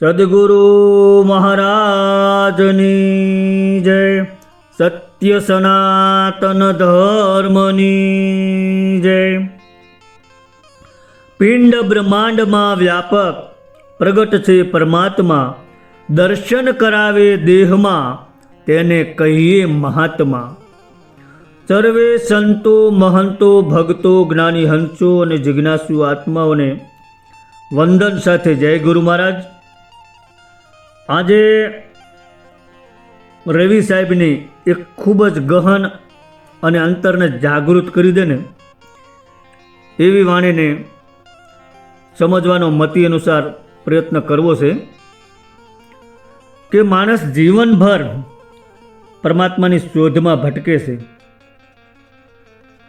સદગુરુ મહારાજની જય. સત્ય સનાતન ધર્મની જય. પિંડ બ્રહ્માંડમાં વ્યાપક પ્રગટ છે પરમાત્મા. દર્શન કરાવે દેહમાં તેને કહીએ મહાત્મા. સર્વે સંતો મહંતો ભક્તો જ્ઞાની હંસો અને જિજ્ઞાસુ આત્માઓને વંદન સાથે જય ગુરુ મહારાજ. આજે રવિ સાહેબની એક ખૂબ જ ગહન અને અંતરને જાગૃત કરી દે ને એવી વાણીને સમજવાનો મતિ અનુસાર પ્રયત્ન કરવો છે કે માણસ જીવનભર પરમાત્માની શોધમાં ભટકે છે,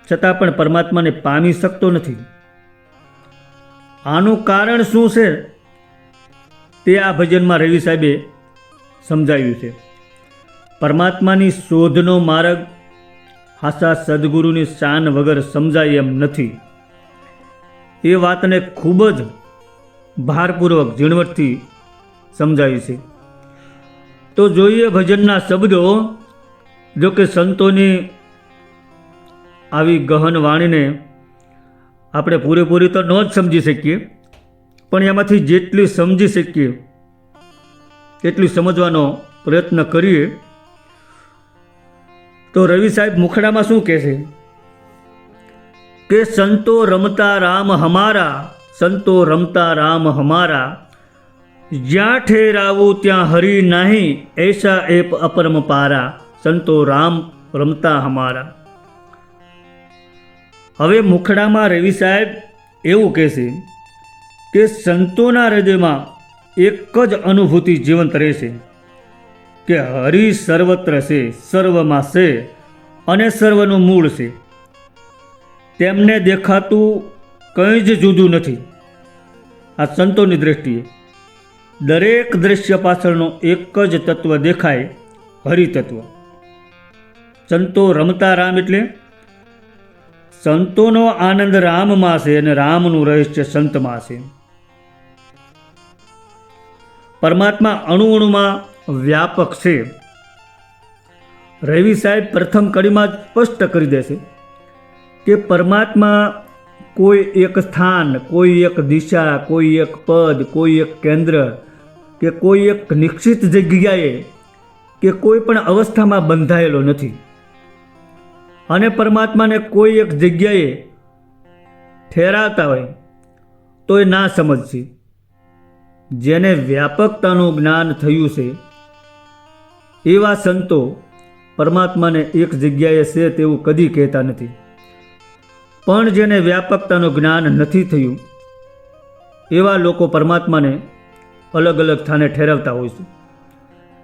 છતાં પણ પરમાત્માને પામી શકતો નથી. આનું કારણ શું છે તે આ ભજનમાં રવિ સાહેબે સમજાવ્યું છે. પરમાત્માની શોધનો માર્ગ હાસા સદગુરુની શાન વગર સમજાય એમ નથી. એ વાતને ખૂબ જ ભારપૂર્વક ઝીણવટથી સમજાવી છે. તો જોઈએ ભજનના શબ્દો. જો કે સંતોની આવી ગહન વાણીને આપણે પૂરેપૂરી તો ન જ સમજી શકીએ, પણ એમાંથી જેટલી સમજી શકીએ એટલી સમજવાનો પ્રયત્ન કરીએ. તો રવિ સાહેબ મુખડામાં શું કહે છે કે સંતો રમતા રામ હમારા, સંતો રમતા રામ હમારા, જ્યાં ઠેરાવું ત્યાં હરી નહીં, એસા એપ અપરમ પારા, સંતો રામ રમતા હમારા. હવે મુખડામાં રવિ સાહેબ એવું કહેશે કે સંતોના હૃદયમાં એક જ અનુભૂતિ જીવંત રહેશે કે હરિ સર્વત્ર છે, સર્વમાં છે અને સર્વનું મૂળ છે. તેમને દેખાતું કંઈ જ જુદું નથી. આ સંતોની દૃષ્ટિએ દરેક દૃશ્ય પાછળનો એક જ તત્વ દેખાય, હરિતત્વ. સંતો રમતા રામ એટલે સંતોનો આનંદ રામમાં છે અને રામનું રહસ્ય સંતમાં છે. પરમાત્મા અણુ અણુમાં વ્યાપક છે. રવિ સાહેબ પ્રથમ કડીમાં સ્પષ્ટ કરી દેશે કે પરમાત્મા કોઈ એક સ્થાન, કોઈ એક દિશા, કોઈ એક પદ, કોઈ એક કેન્દ્ર કે કોઈ એક નિશ્ચિત જગ્યાએ કે કોઈ પણ અવસ્થામાં બંધાયેલો નથી. અને પરમાત્માને કોઈ એક જગ્યાએ ઠેરાવતા હોય તો એ ના સમજશે. જેને વ્યાપકતાનું જ્ઞાન થયું છે એવા સંતો પરમાત્માને એક જગ્યાએ છે તેવું કદી કહેતા નથી. પણ જેને વ્યાપકતાનું જ્ઞાન નથી થયું એવા લોકો પરમાત્માને અલગ અલગ સ્થાને ઠેરવતા હોય છે.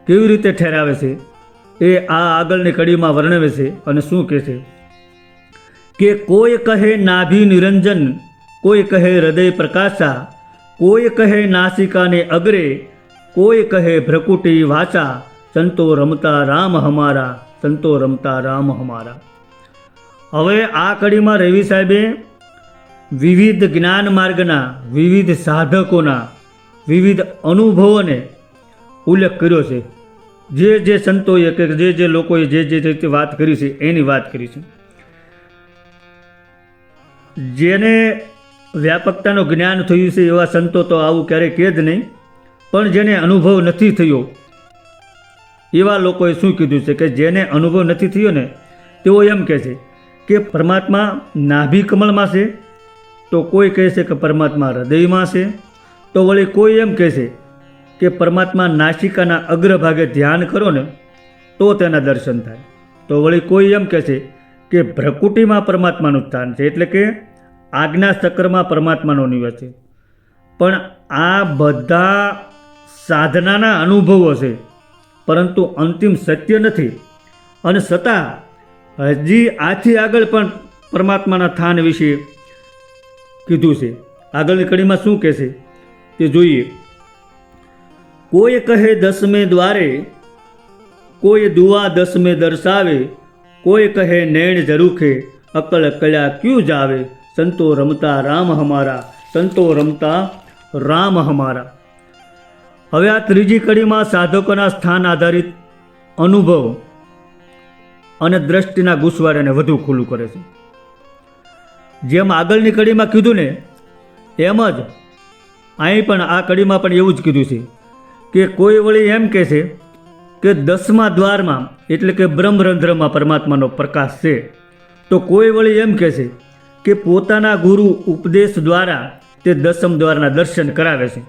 કેવી રીતે ઠેરાવે છે એ આ આગળની કડીમાં વર્ણવે છે. અને શું કહે છે કે કોઈ કહે નાભી નિરંજન, કોઈ કહે હૃદય પ્રકાશા, કોઈ કહે નાસિકાને અગ્રે, કોઈ કહે ભ્રકુટી વાચા, સંતો રમતા રામ હમારા, સંતો રમતા રામ હમારા. હવે આ કડીમાં રવિ સાહેબે વિવિધ જ્ઞાન માર્ગના, વિવિધ સાધકોના, વિવિધ અનુભવોને ઉલ્લેખ કર્યો છે. જે સંતોએ કે જે લોકોએ જે રીતે વાત કરી છે એની વાત કરી છે. જેને વ્યાપકતાનું જ્ઞાન થયું છે એવા સંતો તો આવું ક્યારેય કહે જ નહીં. પણ જેને અનુભવ નથી થયો એવા લોકોએ શું કીધું છે કે જેને અનુભવ નથી થયો ને તેઓ એમ કહે છે કે પરમાત્મા નાભી કમળમાં છે, તો કોઈ કહે છે કે પરમાત્મા હૃદયમાં છે, તો વળી કોઈ એમ કહે છે કે પરમાત્મા નાસિકાના અગ્રભાગે ધ્યાન કરો ને તો તેના દર્શન થાય, તો વળી કોઈ એમ કહે છે કે ભ્રકુટીમાં પરમાત્માનું સ્થાન છે, એટલે કે આજ્ઞા ચક્રમાં પરમાત્માનો નિવાસ છે. પણ આ બધા સાધનાના અનુભવો છે, પરંતુ અંતિમ સત્ય નથી. અને છતાં હજી આથી આગળ પણ પરમાત્માના સ્થાન વિશે કીધું છે. આગળની કડીમાં શું કહેશે તે જોઈએ. કોઈ કહે દસમે દ્વારે, કોઈ દુઆ દસમે દર્શાવે, કોઈ કહે નૈણ ઝરૂખે, અકળ કળ્યા ક્યું જાવે, સંતો રમતા રામ હમારા, સંતો રમતા રામ હમારા. હવે આ ત્રીજી કડીમાં સાધકોના સ્થાન આધારિત અનુભવ અને દ્રષ્ટિના ગુસવાડાને વધુ ખુલ્લું કરે છે. જેમ આગળની કડીમાં કીધું ને એમ જ અહીં પણ આ કડીમાં પણ એવું જ કીધું છે કે કોઈ વળી એમ કહે છે કે 10મા દ્વારમાં એટલે કે બ્રહ્મરંધ્રમાં પરમાત્માનો પ્રકાશ છે, તો કોઈ વળી એમ કહે છે કે પોતાના ગુરુ ઉપદેશ દ્વારા તે 10મ દ્વારના દર્શન કરાવે છે.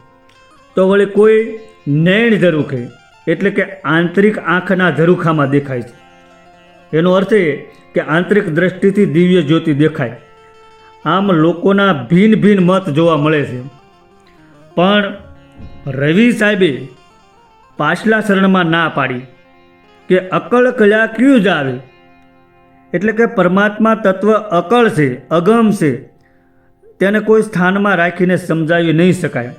તો વળી કોઈ નૈણ ઝરૂખે એટલે કે આંતરિક આંખના ઝરૂખામાં દેખાય છે. એનો અર્થ એ કે આંતરિક દ્રષ્ટિથી દિવ્ય જ્યોતિ દેખાય. આમ લોકોના ભિન્ન ભિન્ન મત જોવા મળે છે. પણ રવિ સાહેબે પાછલા શરણમાં ના પાડી કે અકળ કળા ક્યું જ આવે, એટલે કે પરમાત્મા તત્વ અકળ છે, અગમ છે, તેને કોઈ સ્થાનમાં રાખીને સમજાવી નહીં શકાય.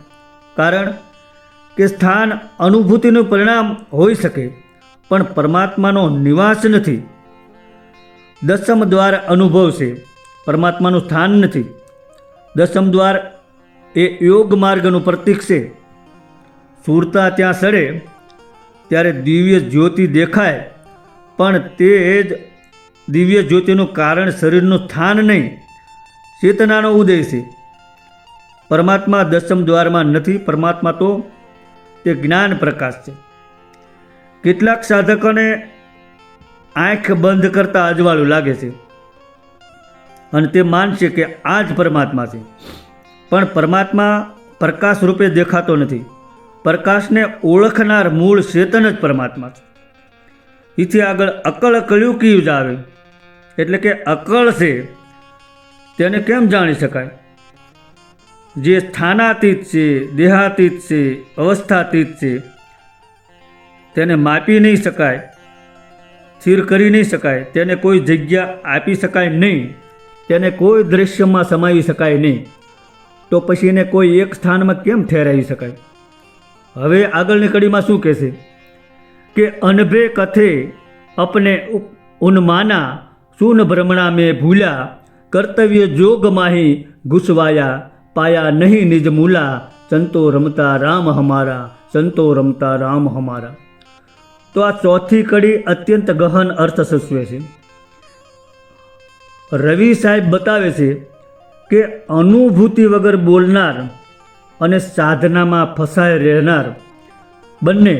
કારણ કે સ્થાન અનુભૂતિનું પરિણામ હોઈ શકે પણ પરમાત્માનો નિવાસ નથી. 10મ દ્વાર અનુભવ છે, પરમાત્માનું સ્થાન નથી. 10મ દ્વાર એ યોગ માર્ગનું પ્રતીક છે. સુરતા ત્યાં સડે ત્યારે દિવ્ય જ્યોતિ દેખાય, પણ તે જ દિવ્ય જ્યોતિનું કારણ શરીરનું સ્થાન નહીં, ચેતનાનો ઉદય છે. પરમાત્મા 10મ દ્વારમાં નથી. પરમાત્મા તો તે જ્ઞાન પ્રકાશ છે. કેટલાક સાધકોને આંખ બંધ કરતાં અજવાળું લાગે છે અને તે માનશે કે આ જ પરમાત્મા છે, પણ પરમાત્મા પ્રકાશ રૂપે દેખાતો નથી. પ્રકાશને ઓળખનાર મૂળ ચેતન જ પરમાત્મા છે. એથી આગળ અકળ કળ્યું કયું જ આવે, એટલે કે અકળ છે તેને કેમ જાણી શકાય? જે સ્થાનાતીત છે, દેહાતીત છે, અવસ્થાતીત છે, તેને માપી નહીં શકાય, સ્થિર કરી નહીં શકાય, તેને કોઈ જગ્યા આપી શકાય નહીં, તેને કોઈ દૃશ્યમાં સમાવી શકાય નહીં, તો પછી એને કોઈ એક સ્થાનમાં કેમ ઠેરાવી શકાય? હવે આગળની કડીમાં શું કહેશે કે અનભે કથે અપને ઉન્માના સૂન ભ્રમણા મેં ભૂલ્યા, કર્તવ્ય જોગ માહી ઘુસવાયા, પાયા નહીં નિજ મૂલા, સંતો રમતા રામ હમારા, સંતો રમતા રામ હમારા. તો આ ચોથી કડી અત્યંત ગહન અર્થ સૂચવે છે. રવિ સાહેબ બતાવે છે કે અનુભૂતિ વગર બોલનાર અને સાધનામાં ફસાઈ રહેનાર બંને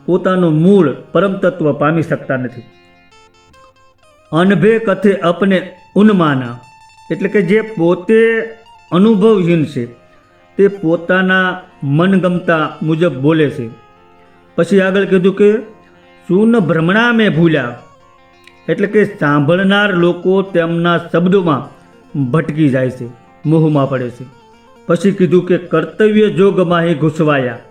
પોતાનું મૂળ પરમ તત્વ પામી શકતા નથી. અનભે કથે અપને ઉન્માના એટલે કે જે પોતે અનુભવહીન છે તે પોતાના મનગમતા મુજબ બોલે છે. પછી આગળ કીધું કે સૂન ભ્રમણા મેં ભૂલ્યા એટલે કે સાંભળનાર લોકો તેમના શબ્દોમાં ભટકી જાય છે, મોહમાં પડે છે. પછી કીધું કે કર્તવ્ય જોગમાં હી ઘૂસવાયા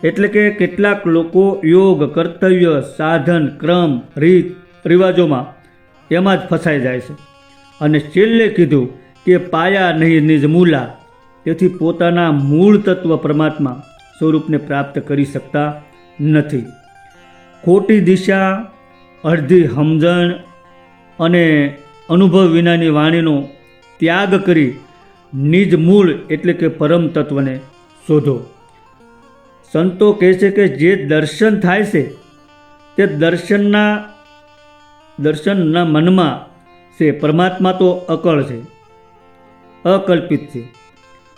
એટલે કે કેટલાક લોકો યોગ, કર્તવ્ય, સાધન, ક્રમ, રીત રિવાજોમાં એમાં જ ફસાઈ જાય છે. અને છેલ્લે કીધું કે પાયા નહીં નિજ મૂલા, તેથી પોતાના મૂળ તત્વ પરમાત્મા સ્વરૂપને પ્રાપ્ત કરી શકતા નથી. ખોટી દિશા, અડધી સમજણ અને અનુભવ વિનાની વાણીનો ત્યાગ કરી નિજ મૂળ એટલે કે પરમ તત્વને શોધો. સંતો કહે છે કે જે દર્શન થાય છે તે દર્શનના મનમાં છે. પરમાત્મા તો અકળ છે, અકલ્પિત છે.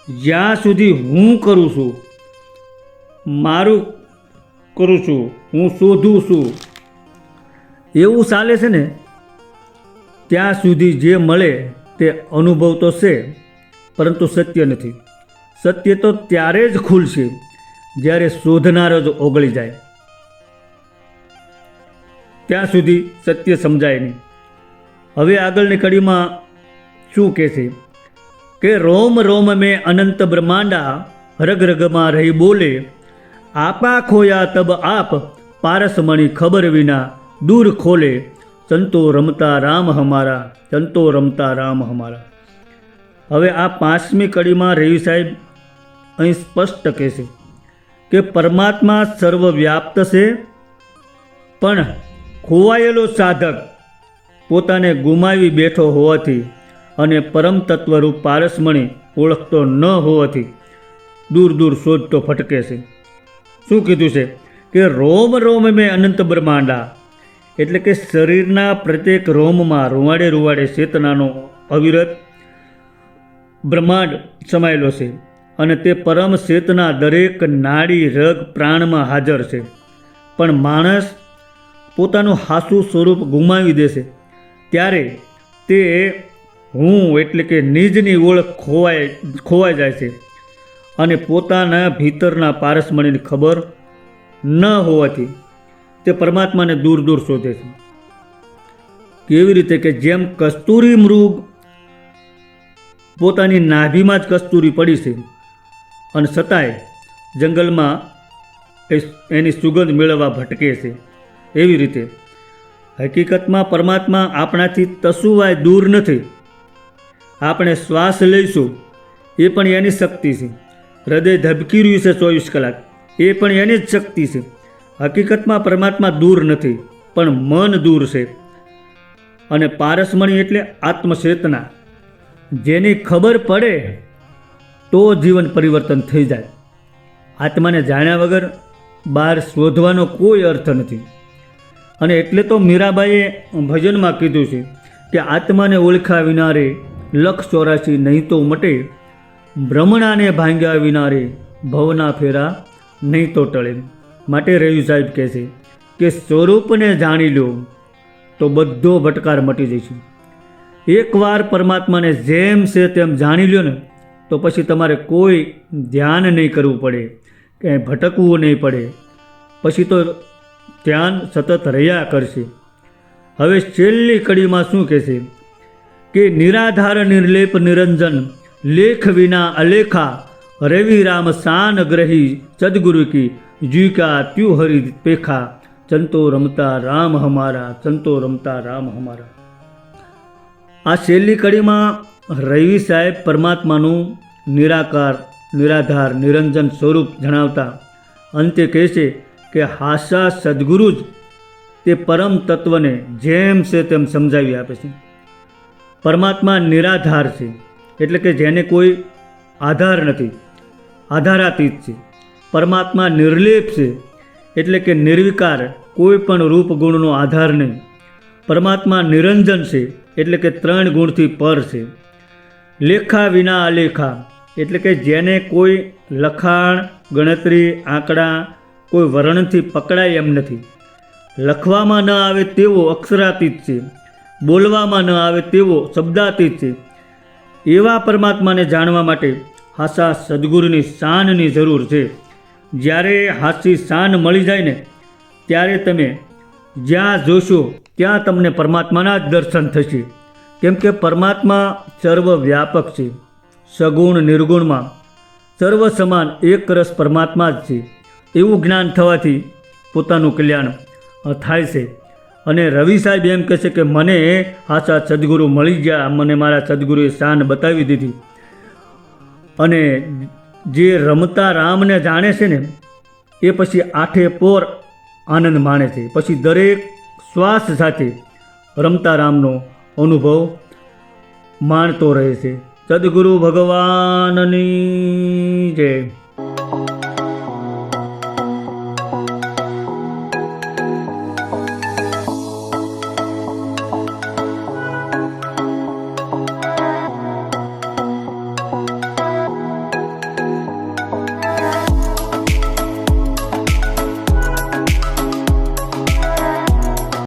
જ્યાં સુધી હું કરું છું, મારું કરું છું, હું શોધું છું એવું ચાલે છે ને, ત્યાં સુધી જે મળે તે અનુભવ તો છે પરંતુ સત્ય નથી. સત્ય તો ત્યારે જ ખુલશે જ્યારે શોધનાર જ ઓગળી જાય. ત્યાં સુધી સત્ય સમજાય નહીં. હવે આગળની કડીમાં શું કહે છે કે રોમ રોમ મેં અનંત બ્રહ્માંડા, રગ રગમાં રહી બોલે, આપા ખોયા તબ આપ, પારસમણી ખબર વિના દૂર ખોલે, સંતો રમતા રામ હમારા, સંતો રમતા રામ હમારા. હવે આ 5મી કડીમાં રવિ સાહેબ અહીં સ્પષ્ટ કહે છે કે પરમાત્મા સર્વવ્યાપ્ત છે, પણ ખોવાયેલો સાધક પોતાને ગુમાવી બેઠો હોવાથી અને પરમ તત્વરૂપ પારસમણી ઓળખતો ન હોવાથી દૂર દૂર શોધતો ફટકે છે. શું કીધું છે કે રોમ રોમ મેં અનંત બ્રહ્માંડા, એટલે કે શરીરના પ્રત્યેક રોમમાં રૂવાડે રૂવાડે ચેતનાનો અવિરત બ્રહ્માંડ સમાયેલો છે અને તે પરમ ચેતના દરેક નાડી રગ પ્રાણમાં હાજર છે. પણ માણસ પોતાનું હાસું સ્વરૂપ ગુમાવી દેશે ત્યારે તે હું એટલે કે નિજની ઓળખ ખોવાઈ જાય છે અને પોતાના ભીતરના પારસમણીની ખબર ન હોવાથી તે પરમાત્માને દૂર દૂર શોધે છે. કેવી રીતે કે જેમ કસ્તુરી મૃગ પોતાની નાભીમાં જ કસ્તુરી પડી છે અને છતાંય જંગલમાં એની સુગંધ મેળવવા ભટકે છે, એવી રીતે હકીકતમાં પરમાત્મા આપણાથી તસુવાય દૂર નથી. આપણે શ્વાસ લઈશું એ પણ એની શક્તિ છે, હૃદય ધબકી રહ્યું છે 24 કલાક એ પણ એની જ શક્તિ છે. હકીકતમાં પરમાત્મા દૂર નથી પણ મન દૂર છે. અને પારસમણી એટલે આત્મચેતના, જેની ખબર પડે તો જીવન પરિવર્તન થઈ જાય. આત્માને જાણ્યા વગર બહાર શોધવાનો કોઈ અર્થ નથી. અને એટલે તો મીરાબાઈએ ભજનમાં કીધું છે કે આત્માને ઓળખ્યા વિના રે 184 નહીં તો મટે, ભ્રમણાને ભાંગ્યા વિના રે ભવના ફેરા નહીં તો ટળે. માટે રવિ સાહેબ કહે છે કે સ્વરૂપને જાણી લો તો બધો ભટકાર મટી જશે. એકવાર પરમાત્માને જેમ છે તેમ જાણી લ્યો ને તો પછી તમારે કોઈ ધ્યાન નહીં કરવું પડે, ક્યાંય ભટકવું નહીં પડે, પછી તો ધ્યાન સતત રહ્યા કરશે. હવે છેલ્લી કડીમાં શું કહેશે કે નિરાધાર નિર્લેપ નિરંજન લેખ વિના અલેખા રવિ રામ શાન ગ્રહી સદગુરુ કી જીકા ત્યુ હરિ પેખા ચંતો રમતા રામ હમારા, ચંતો રમતા રામ હમારા. આ છેલ્લી કડીમાં રવિ સાહેબ પરમાત્માનું નિરાકાર નિરાધાર નિરંજન સ્વરૂપ જણાવતા અંતે કહે છે કે હાસા સદગુરુ જ તે પરમ તત્વને જેમ છે તેમ સમજાવી આપે છે. પરમાત્મા નિરાધાર છે એટલે કે જેને કોઈ આધાર નથી, આધારાતીત છે. પરમાત્મા નિર્લેપ છે એટલે કે નિર્વિકાર, કોઈ પણ રૂપ ગુણનો આધાર નહીં. પરમાત્મા નિરંજન છે એટલે કે 3 ગુણથી પર છે. લેખા વિના અલેખા એટલે કે જેને કોઈ લખાણ, ગણતરી, આંકડા, કોઈ વર્ણનથી પકડાય એમ નથી. લખવામાં ન આવે તેવો અક્ષરાતીત છે, બોલવામાં ન આવે તેવો શબ્દાતીત છે. એવા પરમાત્માને જાણવા માટે હાસા સદગુરુની શાનની જરૂર છે. જ્યારે હાસી શાન મળી જાય ને ત્યારે તમે જ્યાં જોશો ત્યાં તમને પરમાત્માના જ દર્શન થશે. કેમ કે પરમાત્મા સર્વવ્યાપક છે, સગુણ નિર્ગુણમાં સર્વ સમાન એક રસ પરમાત્મા જ છે. એવું જ્ઞાન થવાથી પોતાનું કલ્યાણ થાય છે. અને રવિ સાહેબ એમ કહે છે કે મને હાસા સદગુરુ મળી ગયા, મને મારા સદગુરુએ શાન બતાવી દીધી. અને જે રમતા રામને જાણે છે ને એ પછી આઠે પોર આનંદ માણે છે, પછી દરેક શ્વાસ સાથે રમતા રામનો અનુભવ માણતો રહે છે. સદગુરુ ભગવાનની જય.